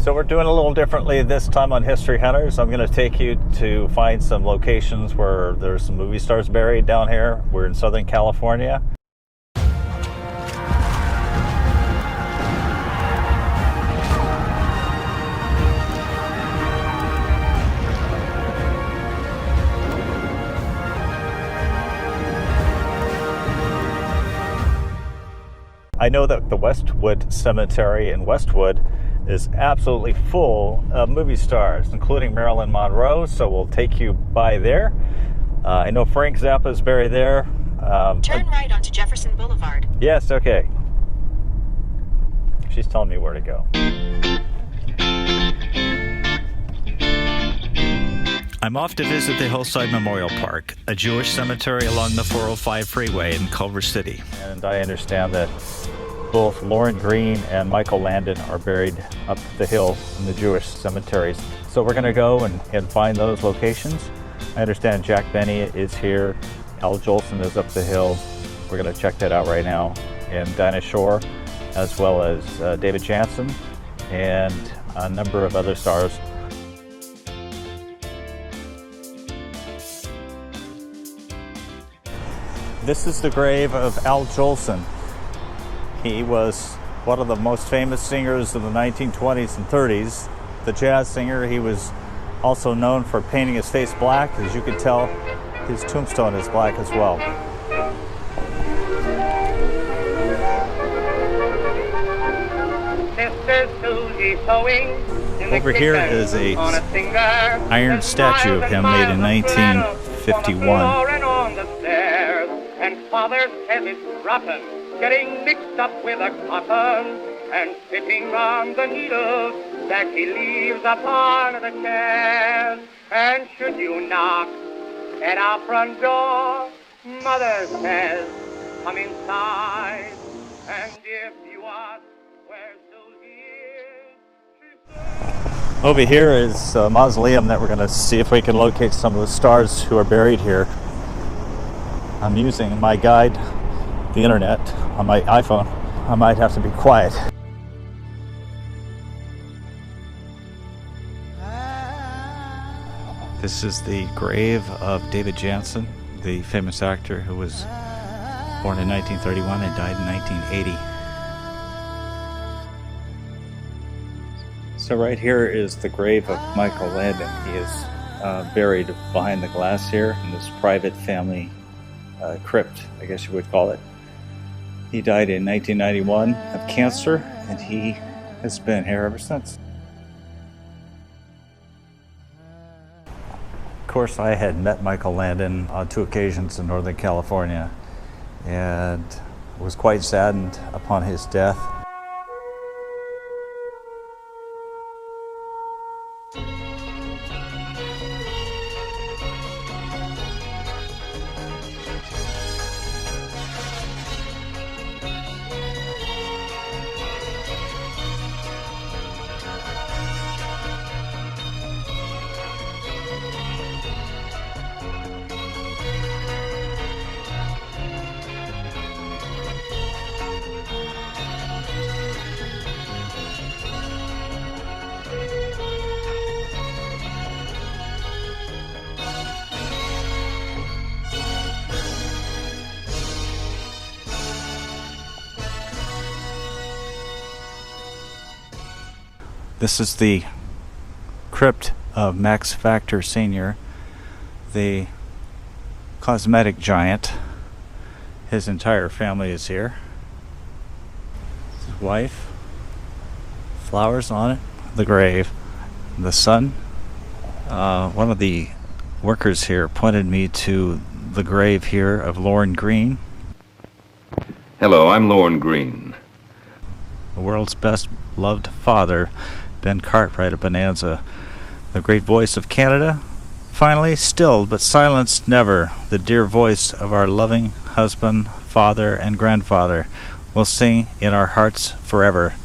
So we're doing a little differently this time on History Hunters. I'm going to take you to find some locations where there's some movie stars buried down here. We're in Southern California. I know that the Westwood Cemetery in Westwood is absolutely full of movie stars, including Marilyn Monroe, so we'll take you by there. I know Frank Zappa is buried there. Turn right onto Jefferson Boulevard. Yes, okay. She's telling me where to go. I'm off to visit the Hillside Memorial Park, a Jewish cemetery along the 405 freeway in Culver City. And I understand that both Lauren Green and Michael Landon are buried up the hill in the Jewish cemeteries. So we're going to go and find those locations. I understand Jack Benny is here. Al Jolson is up the hill. We're going to check that out right now. And Dinah Shore, as well as David Jansen and a number of other stars. This is the grave of Al Jolson. He was one of the most famous singers of the 1920s and 30s, the jazz singer. He was also known for painting his face black. As you can tell, his tombstone is black as well. Over here is a iron statue of him made in 1951. And father's head is rotten, getting mixed up with a cotton, and sitting on the needles that he leaves upon the chairs. And should you knock at our front door, mother says, come inside. And if you ask where Susie is, Over here is a mausoleum that we're going to see if we can locate some of the stars who are buried here. I'm using my guide, the internet, on my iPhone. I might have to be quiet. This is the grave of David Jansen, the famous actor who was born in 1931 and died in 1980. So right here is the grave of Michael Landon. He is buried behind the glass here in this private family crypt, I guess you would call it. He died in 1991 of cancer, and he has been here ever since. Of course, I had met Michael Landon on 2 occasions in Northern California, and was quite saddened upon his death. This is the crypt of Max Factor Sr., the cosmetic giant. His entire family is here. His wife, flowers on it, the grave, the son. One of the workers here pointed me to the grave here of Lauren Green. Hello, I'm Lauren Green. The world's best loved father, Ben Cartwright of Bonanza, the great voice of Canada, finally stilled but silenced never, the dear voice of our loving husband, father, and grandfather will sing in our hearts forever.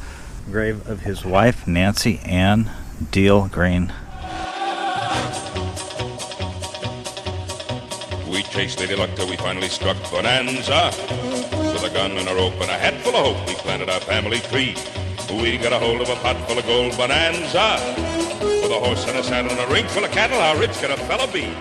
Grave of his wife, Nancy Ann Deal Green. We chased Lady Luck till we finally struck Bonanza. With a gun and a rope and a hat full of hope, we planted our family tree. We got a hold of a pot full of gold bonanza. With a horse and a saddle and a ring full of cattle, how rich could a fella be?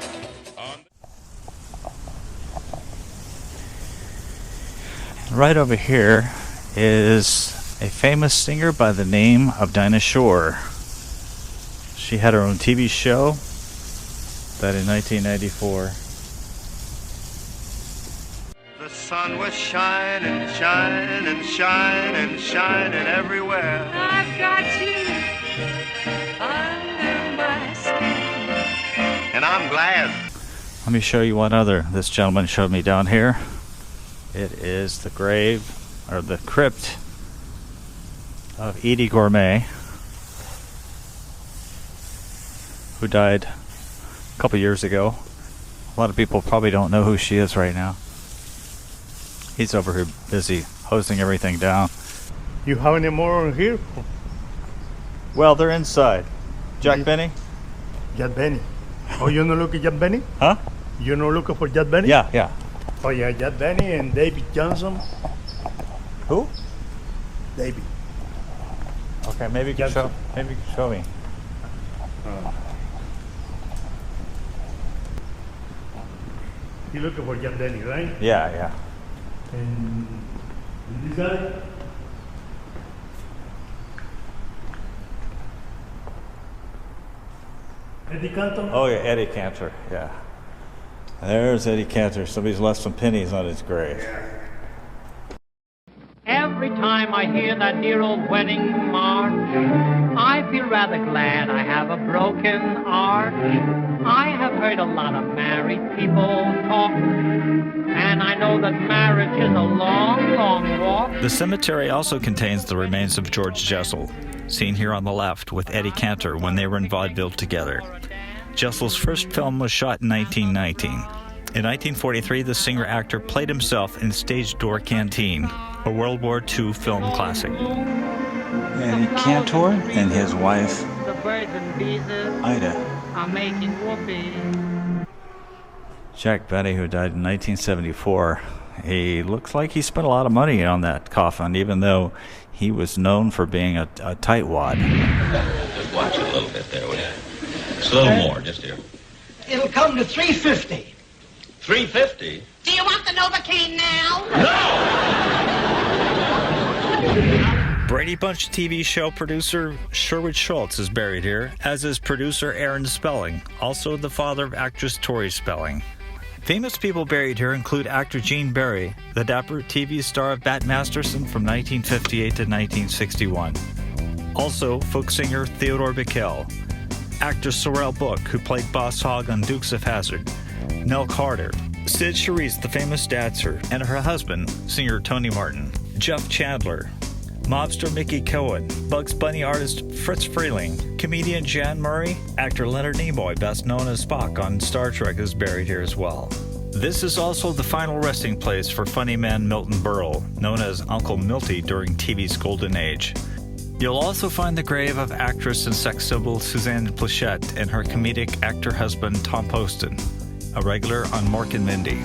Right over here is a famous singer by the name of Dinah Shore. She had her own TV show that in 1994. The sun was shining, shining, shining, shining everywhere. I've got you under my skin. And I'm glad. Let me show you one other this gentleman showed me down here. It is the grave, or the crypt, of Edie Gourmet, who died a couple years ago. A lot of people probably don't know who she is right now. He's over here busy hosing everything down. You have any more on here? Well, they're inside. Jack Benny? Jack Benny. Oh, you not looking at Jack Benny? Huh? You not looking for Jack Benny? Yeah. Oh yeah, Jack Benny and David Johnson. Who? David. Okay, maybe you can show me. You looking for Jack Benny, right? Yeah. And this guy? Eddie Cantor? Oh yeah, Eddie Cantor, yeah. There's Eddie Cantor. Somebody's left some pennies on his grave. Every time I hear that dear old wedding march, I feel rather glad I have a broken arch. I have heard a lot of married people talk, and I know that marriage is a long, long walk. The cemetery also contains the remains of George Jessel, seen here on the left with Eddie Cantor when they were in vaudeville together. Jessel's first film was shot in 1919. In 1943, the singer-actor played himself in Stage Door Canteen, a World War II film classic. Eddie Cantor and his wife, The birds and bees Ida. are making whoopee. Jack Benny, who died in 1974, he looks like he spent a lot of money on that coffin, even though he was known for being a tightwad. Just watch it a little bit there, will you? Just a little more, just here. It'll come to $350. $350? Do you want the Novocaine now? No! Brady Bunch TV show producer Sherwood Schultz is buried here, as is producer Aaron Spelling, also the father of actress Tori Spelling. Famous people buried here include actor Gene Barry, the dapper TV star of Bat Masterson from 1958 to 1961. Also, folk singer Theodore Bickel, actor Sorrel Book, who played Boss Hogg on Dukes of Hazzard, Nell Carter, Sid Charisse, the famous dancer, and her husband, singer Tony Martin, Jeff Chandler, mobster Mickey Cohen, Bugs Bunny artist Fritz Freeling, comedian Jan Murray, actor Leonard Nimoy, best known as Spock on Star Trek, is buried here as well. This is also the final resting place for funny man Milton Berle, known as Uncle Milty during TV's golden age. You'll also find the grave of actress and sex symbol Suzanne Plachette and her comedic actor husband Tom Poston, a regular on Mork and Mindy.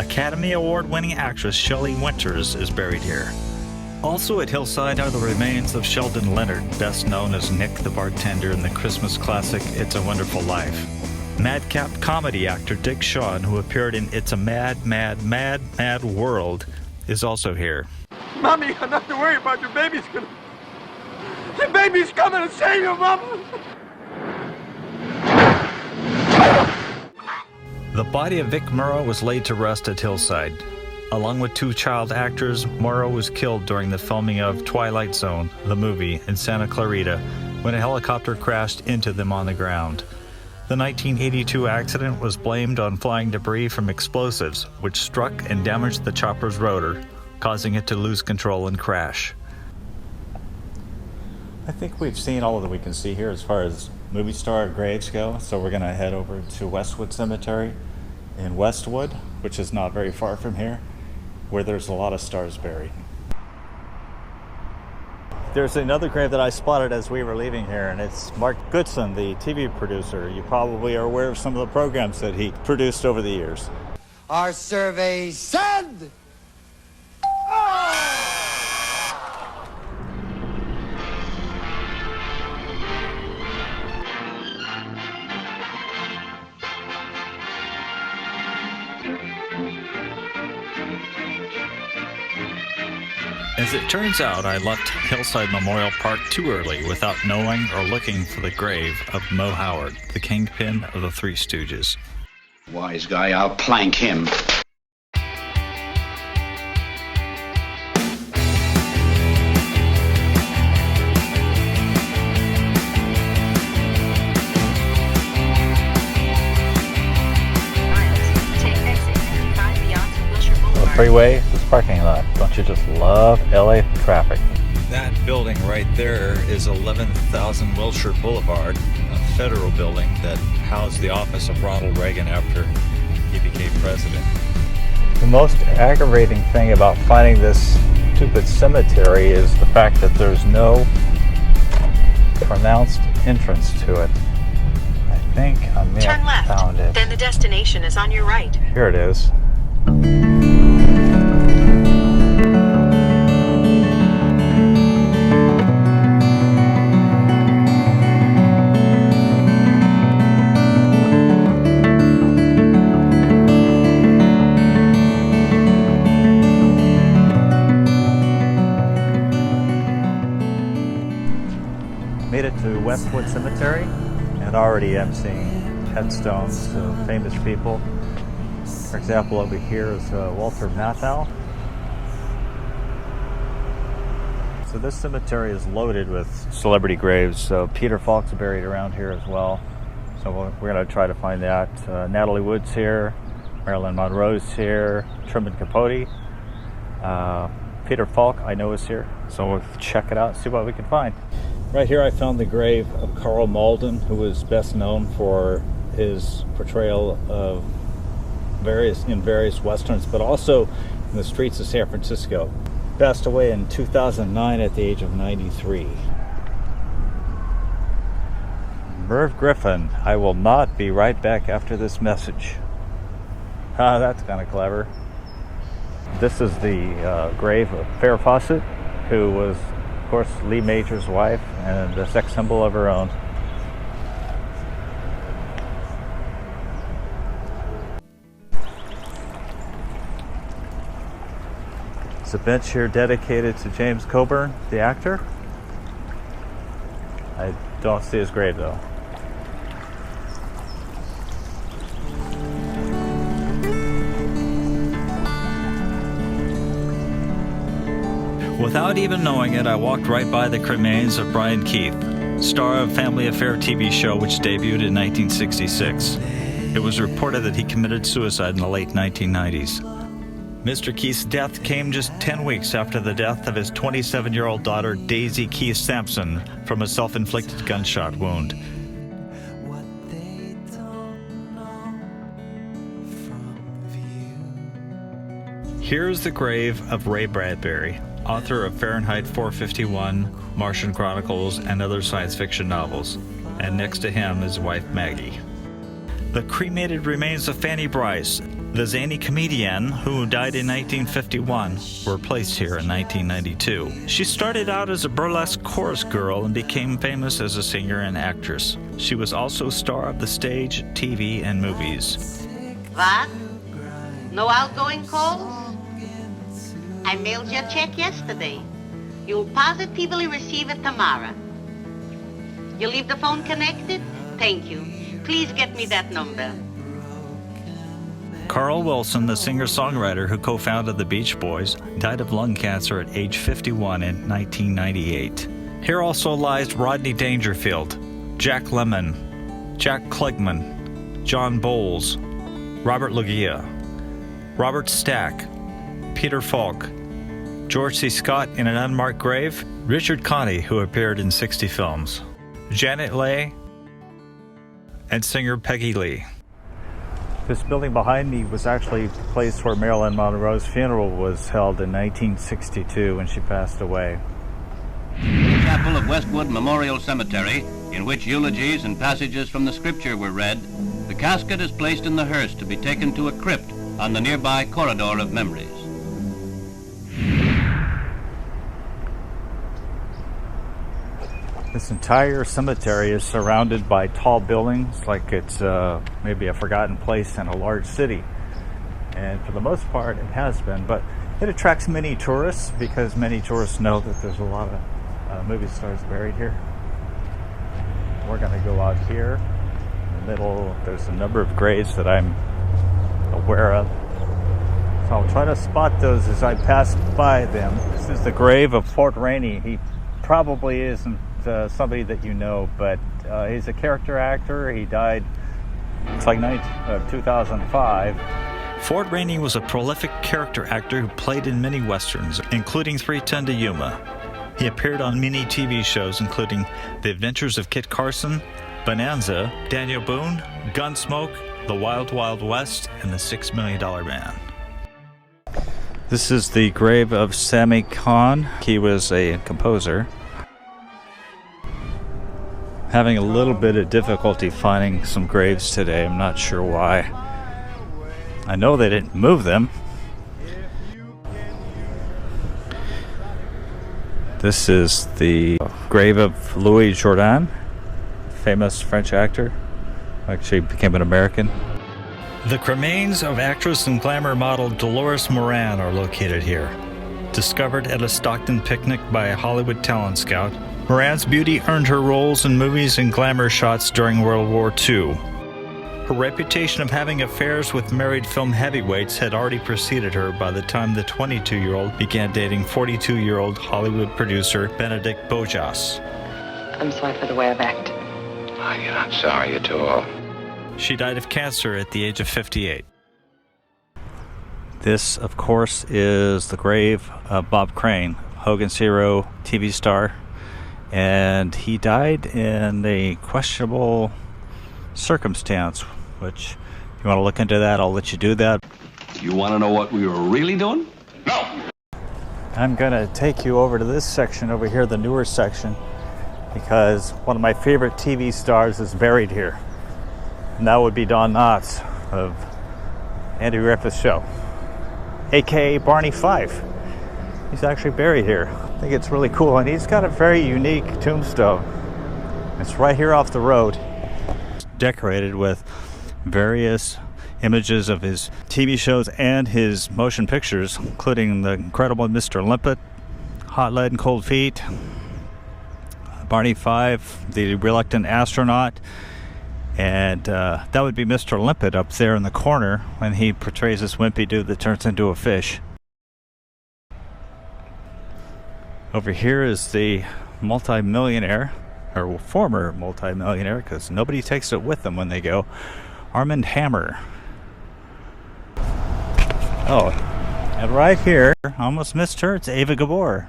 Academy Award-winning actress Shelley Winters is buried here. Also at Hillside are the remains of Sheldon Leonard, best known as Nick the bartender in the Christmas classic It's a Wonderful Life. Madcap comedy actor Dick Shawn, who appeared in It's a Mad, Mad, Mad, Mad World, is also here. Mommy, you got nothing to worry about. Your baby's coming to save you, Mama. The body of Vic Morrow was laid to rest at Hillside. Along with two child actors, Morrow was killed during the filming of Twilight Zone, the movie, in Santa Clarita, when a helicopter crashed into them on the ground. The 1982 accident was blamed on flying debris from explosives, which struck and damaged the chopper's rotor, causing it to lose control and crash. I think we've seen all that we can see here as far as movie star graves go, so we're going to head over to Westwood Cemetery in Westwood, which is not very far from here, where there's a lot of stars buried. There's another grave that I spotted as we were leaving here, and it's Mark Goodson, the TV producer. You probably are aware of some of the programs that he produced over the years. Our survey said... As it turns out, I left Hillside Memorial Park too early without knowing or looking for the grave of Mo Howard, the kingpin of the Three Stooges. Wise guy, I'll plank him. Freeway, this parking lot. Don't you just love LA traffic? That building right there is 11,000 Wilshire Boulevard, a federal building that housed the office of Ronald Reagan after he became president. The most aggravating thing about finding this stupid cemetery is the fact that there's no pronounced entrance to it. I think I may have found it. Then the destination is on your right. Here it is. Made it to Westwood Cemetery, and already I'm seeing headstones of famous people. For example, over here is Walter Matthau. So this cemetery is loaded with celebrity graves. So Peter Falk's buried around here as well. So we're going to try to find that. Natalie Wood's here. Marilyn Monroe's here. Truman Capote. Peter Falk, I know, is here. So we'll check it out, see what we can find. Right here I found the grave of Carl Malden, who was best known for his portrayal of various westerns, but also in the streets of San Francisco. Passed away in 2009 at the age of 93. Merv Griffin, I will not be right back after this message. That's kind of clever. This is the grave of Farrah Fawcett, who was, of course, Lee Major's wife and a sex symbol of her own. There's a bench here dedicated to James Coburn, the actor. I don't see his grave though. Without even knowing it, I walked right by the cremains of Brian Keith, star of Family Affair TV show which debuted in 1966. It was reported that he committed suicide in the late 1990s. Mr. Keith's death came just 10 weeks after the death of his 27-year-old daughter, Daisy Keith Sampson, from a self-inflicted gunshot wound. Here's the grave of Ray Bradbury, author of Fahrenheit 451, Martian Chronicles, and other science fiction novels, and next to him is wife Maggie. The cremated remains of Fanny Bryce, the zany comedian who died in 1951, were placed here in 1992. She started out as a burlesque chorus girl and became famous as a singer and actress. She was also star of the stage, TV, and movies. What? No outgoing calls? I mailed you a check yesterday. You'll positively receive it tomorrow. You leave the phone connected? Thank you. Please get me that number. Carl Wilson, the singer-songwriter who co-founded the Beach Boys, died of lung cancer at age 51 in 1998. Here also lies Rodney Dangerfield, Jack Lemmon, Jack Klugman, John Bowles, Robert Loggia, Robert Stack, Peter Falk, George C. Scott in an unmarked grave, Richard Conte, who appeared in 60 films, Janet Leigh, and singer Peggy Lee. This building behind me was actually the place where Marilyn Monroe's funeral was held in 1962 when she passed away. The chapel of Westwood Memorial Cemetery, in which eulogies and passages from the scripture were read, the casket is placed in the hearse to be taken to a crypt on the nearby Corridor of Memories. This entire cemetery is surrounded by tall buildings, like it's maybe a forgotten place in a large city. And for the most part, it has been. But It attracts many tourists because many tourists know that there's a lot of movie stars buried here. We're going to go out here in the middle. There's a number of graves that I'm aware of. So I'll try to spot those as I pass by them. This is the grave of Fort Rainey. He probably isn't somebody that you know, but he's a character actor. He died, it's like 2005. Fort Rainey was a prolific character actor who played in many westerns, including 3:10 to Yuma. He appeared on many TV shows, including The Adventures of Kit Carson, Bonanza, Daniel Boone, Gunsmoke, The Wild Wild West, and The $6 Million Man. This is the grave of Sammy Cahn. He was a composer. Having a little bit of difficulty finding some graves today. I'm not sure why. I know they didn't move them. This is the grave of Louis Jourdan, famous French actor. Actually became an American. The cremains of actress and glamour model Dolores Moran are located here. Discovered at a Stockton picnic by a Hollywood talent scout, Moran's beauty earned her roles in movies and glamour shots during World War II. Her reputation of having affairs with married film heavyweights had already preceded her by the time the 22-year-old began dating 42-year-old Hollywood producer Benedict Bojas. I'm sorry for the way I've acted. Oh, you're not sorry at all. She died of cancer at the age of 58. This, of course, is the grave of Bob Crane, Hogan's hero, TV star, and he died in a questionable circumstance, which, if you want to look into that, I'll let you do that. You want to know what we were really doing? No! I'm going to take you over to this section over here, the newer section, because one of my favorite TV stars is buried here. And that would be Don Knotts of Andy Griffith's show, aka Barney Fife. He's actually buried here. I think it's really cool, and he's got a very unique tombstone. It's right here off the road. It's decorated with various images of his TV shows and his motion pictures, including the incredible Mr. Limpet, Hot Lead and Cold Feet, Barney Fife, the Reluctant Astronaut, and that would be Mr. Limpet up there in the corner when he portrays this wimpy dude that turns into a fish. Over here is the multi-millionaire, or former multi-millionaire, because nobody takes it with them when they go, Armand Hammer. Oh, and right here, almost missed her, it's Ava Gabor.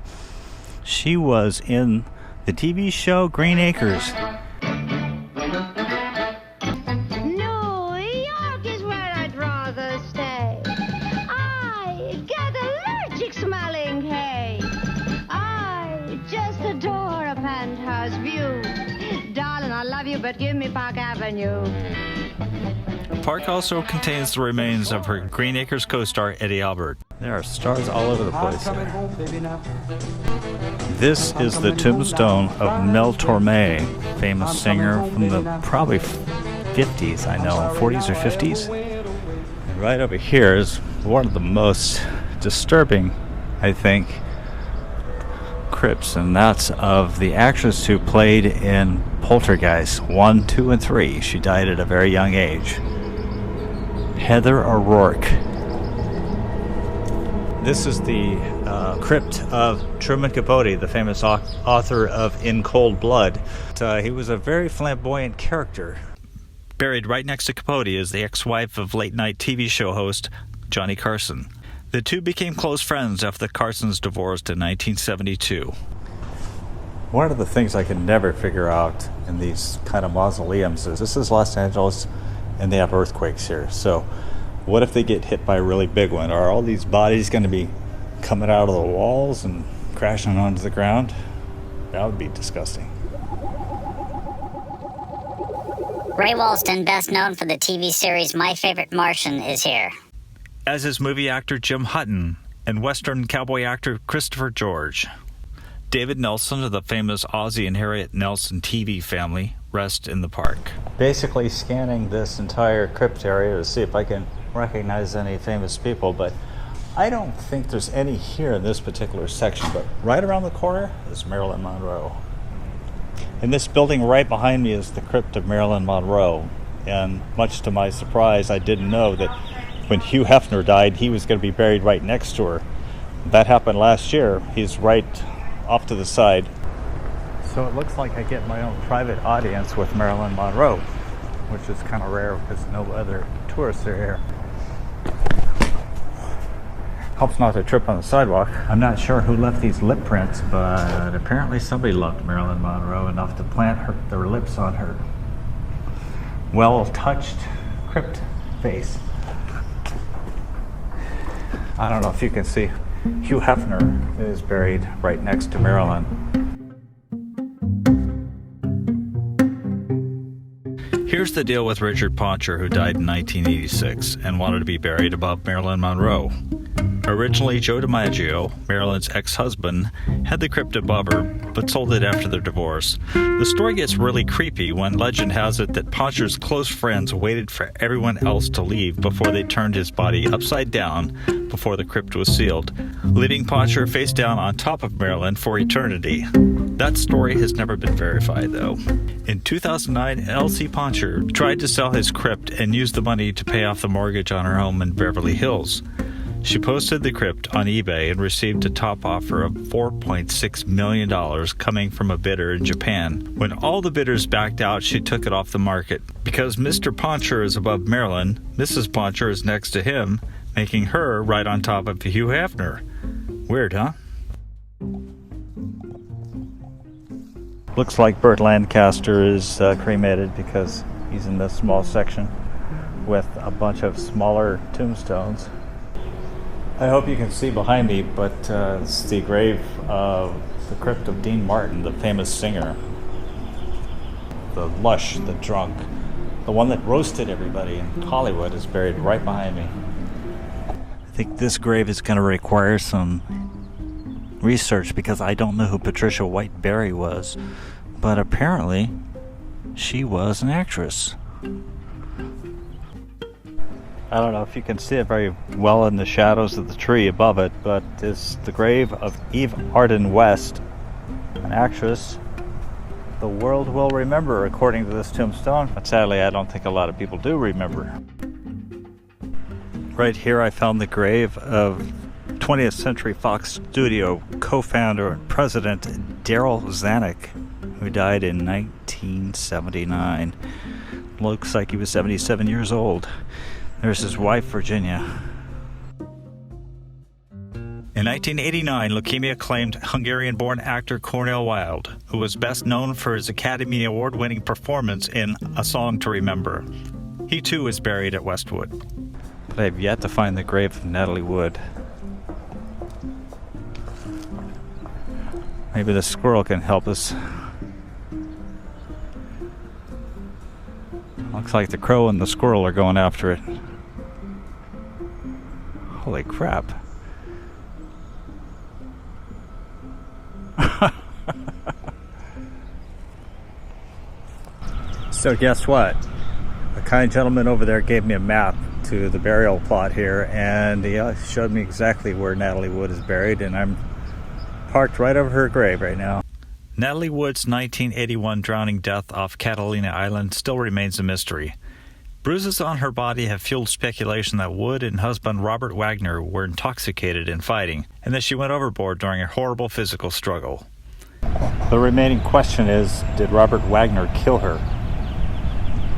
She was in the TV show Green Acres. But give me Park Avenue. Park also contains the remains of her Green Acres co-star Eddie Albert. There are stars all over the place. This is the tombstone of Mel Torme, famous singer from the probably 50s, I know, 40s or 50s. And right over here is one of the most disturbing, I think, crypts, and that's of the actress who played in Poltergeist 1, 2, and 3. She died at a very young age. Heather O'Rourke. This is the crypt of Truman Capote, the famous author of In Cold Blood. He was a very flamboyant character. Buried right next to Capote is the ex-wife of late-night TV show host Johnny Carson. The two became close friends after the Carsons divorced in 1972. One of the things I can never figure out in these kind of mausoleums is this is Los Angeles and they have earthquakes here. So what if they get hit by a really big one? Are all these bodies going to be coming out of the walls and crashing onto the ground? That would be disgusting. Ray Walston, best known for the TV series My Favorite Martian, is here. As is movie actor Jim Hutton and Western cowboy actor Christopher George. David Nelson of the famous Ozzie and Harriet Nelson TV family rest in the park. Basically scanning this entire crypt area to see if I can recognize any famous people, but I don't think there's any here in this particular section, but right around the corner is Marilyn Monroe. And this building right behind me is the crypt of Marilyn Monroe. And much to my surprise, I didn't know that when Hugh Hefner died, he was going to be buried right next to her. That happened last year. He's right off to the side. So it looks like I get my own private audience with Marilyn Monroe, which is kind of rare because no other tourists are here. Helps not to trip on the sidewalk. I'm not sure who left these lip prints, but apparently somebody loved Marilyn Monroe enough to plant their lips on her well-touched crypt face. I don't know if you can see. Hugh Hefner is buried right next to Marilyn. Here's the deal with Richard Poncher, who died in 1986 and wanted to be buried above Marilyn Monroe. Originally, Joe DiMaggio, Marilyn's ex-husband, had the crypt above her, but sold it after their divorce. The story gets really creepy when legend has it that Poncher's close friends waited for everyone else to leave before they turned his body upside down before the crypt was sealed, leaving Poncher face down on top of Marilyn for eternity. That story has never been verified, though. In 2009, Elsie Poncher tried to sell his crypt and used the money to pay off the mortgage on her home in Beverly Hills. She posted the crypt on eBay and received a top offer of $4.6 million coming from a bidder in Japan. When all the bidders backed out, she took it off the market. Because Mr. Poncher is above Marilyn, Mrs. Poncher is next to him, making her right on top of Hugh Hefner. Weird, huh? Looks like Burt Lancaster is cremated because he's in this small section with a bunch of smaller tombstones. I hope you can see behind me, but it's the grave of the crypt of Dean Martin, the famous singer. The lush, the drunk, the one that roasted everybody in Hollywood is buried right behind me. I think this grave is going to require some research because I don't know who Patricia White Berry was, but apparently she was an actress. I don't know if you can see it very well in the shadows of the tree above it, but it's the grave of Eve Arden West, an actress the world will remember according to this tombstone. But sadly, I don't think a lot of people do remember. Right here I found the grave of 20th Century Fox Studio co-founder and president Darryl Zanuck, who died in 1979. Looks like he was 77 years old. There's his wife, Virginia. In 1989, leukemia-claimed Hungarian-born actor Cornel Wilde, who was best known for his Academy Award-winning performance in A Song to Remember. He too is buried at Westwood. But I have yet to find the grave of Natalie Wood. Maybe the squirrel can help us. Looks like the crow and the squirrel are going after it. Holy crap. So guess what? A kind gentleman over there gave me a map to the burial plot here, and he showed me exactly where Natalie Wood is buried, and I'm parked right over her grave right now. Natalie Wood's 1981 drowning death off Catalina Island still remains a mystery. Bruises on her body have fueled speculation that Wood and husband Robert Wagner were intoxicated in fighting, and that she went overboard during a horrible physical struggle. The remaining question is, did Robert Wagner kill her?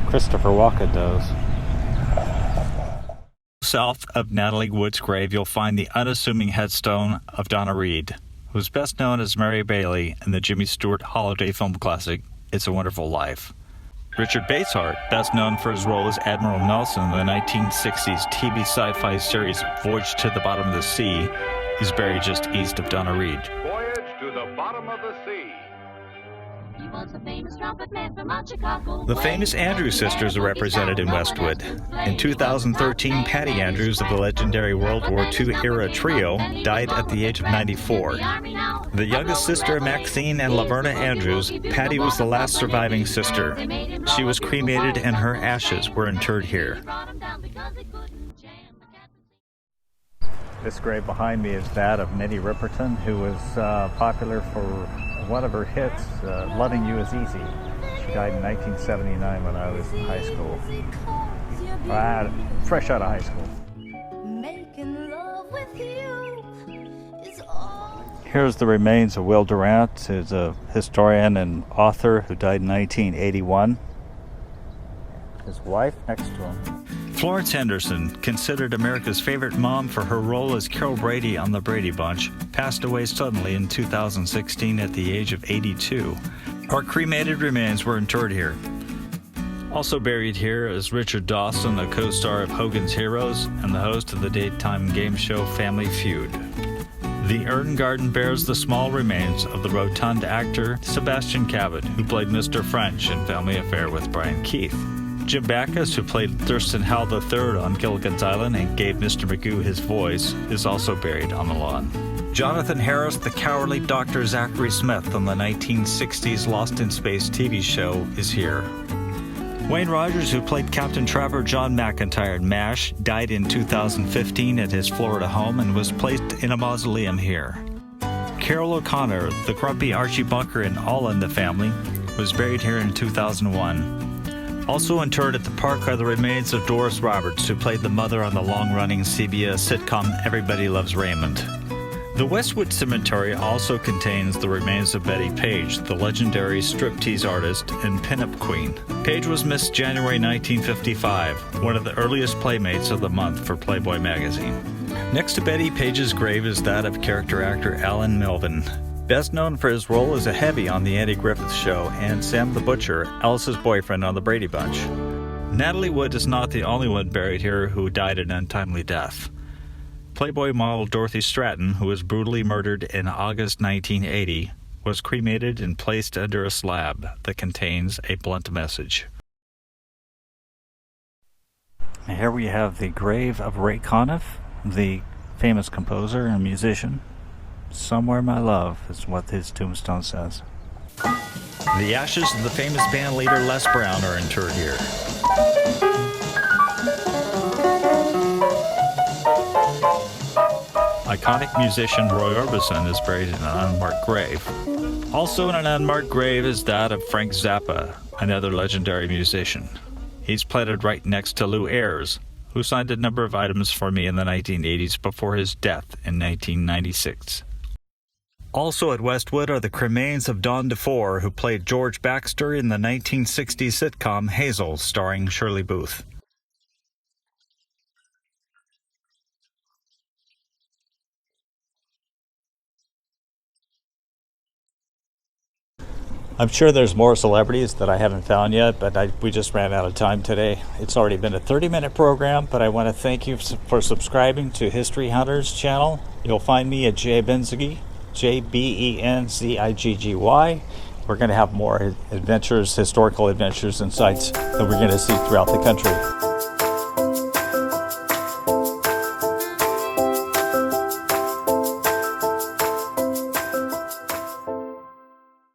Christopher Walken does. South of Natalie Wood's grave, you'll find the unassuming headstone of Donna Reed, who's best known as Mary Bailey in the Jimmy Stewart holiday film classic, It's a Wonderful Life. Richard Bateshart, best known for his role as Admiral Nelson in the 1960s TV sci-fi series Voyage to the Bottom of the Sea, is buried just east of Donna Reed. Voyage to the bottom of the sea. He was a famous trumpet man from out Chicago. The famous Andrews sisters are represented in Westwood. In 2013, Patty Andrews of the legendary World War II era trio died at the age of 94. The youngest sister of Maxine and Laverna Andrews, Patty was the last surviving sister. She was cremated and her ashes were interred here. This grave behind me is that of Nettie Ripperton, who was popular for one of her hits, Loving You Is Easy. She died in 1979 when I was in high school. Fresh out of high school. Here's the remains of Will Durant, who's a historian and author who died in 1981. His wife next to him. Florence Henderson, considered America's favorite mom for her role as Carol Brady on The Brady Bunch, passed away suddenly in 2016 at the age of 82. Her cremated remains were interred here. Also buried here is Richard Dawson, a co-star of Hogan's Heroes and the host of the daytime game show Family Feud. The urn garden bears the small remains of the rotund actor Sebastian Cabot, who played Mr. French in Family Affair with Brian Keith. Jim Backus, who played Thurston Howell III on Gilligan's Island and gave Mr. Magoo his voice, is also buried on the lawn. Jonathan Harris, the cowardly Dr. Zachary Smith on the 1960s Lost in Space TV show, is here. Wayne Rogers, who played Captain Trapper John McIntyre in MASH, died in 2015 at his Florida home and was placed in a mausoleum here. Carol O'Connor, the grumpy Archie Bunker in All in the Family, was buried here in 2001. Also interred at the park are the remains of Doris Roberts, who played the mother on the long-running CBS sitcom Everybody Loves Raymond. The Westwood Cemetery also contains the remains of Betty Page, the legendary striptease artist and pinup queen. Page was Miss January 1955, one of the earliest playmates of the month for Playboy magazine. Next to Betty Page's grave is that of character actor Alan Melvin, best known for his role as a heavy on The Andy Griffith Show and Sam the Butcher, Alice's boyfriend on The Brady Bunch. Natalie Wood is not the only one buried here who died an untimely death. Playboy model Dorothy Stratton, who was brutally murdered in August 1980, was cremated and placed under a slab that contains a blunt message. And here we have the grave of Ray Conniff, the famous composer and musician. Somewhere My Love is what his tombstone says. The ashes of the famous band leader Les Brown are interred here. Iconic musician Roy Orbison is buried in an unmarked grave. Also in an unmarked grave is that of Frank Zappa, another legendary musician. He's planted right next to Lou Ayres, who signed a number of items for me in the 1980s before his death in 1996. Also at Westwood are the cremains of Don DeFore, who played George Baxter in the 1960s sitcom Hazel, starring Shirley Booth. I'm sure there's more celebrities that I haven't found yet, but we just ran out of time today. It's already been a 30-minute program, but I want to thank you for subscribing to History Hunters channel. You'll find me at jbenziggy, jbenziggy. We're going to have more adventures, historical adventures and sites that we're going to see throughout the country.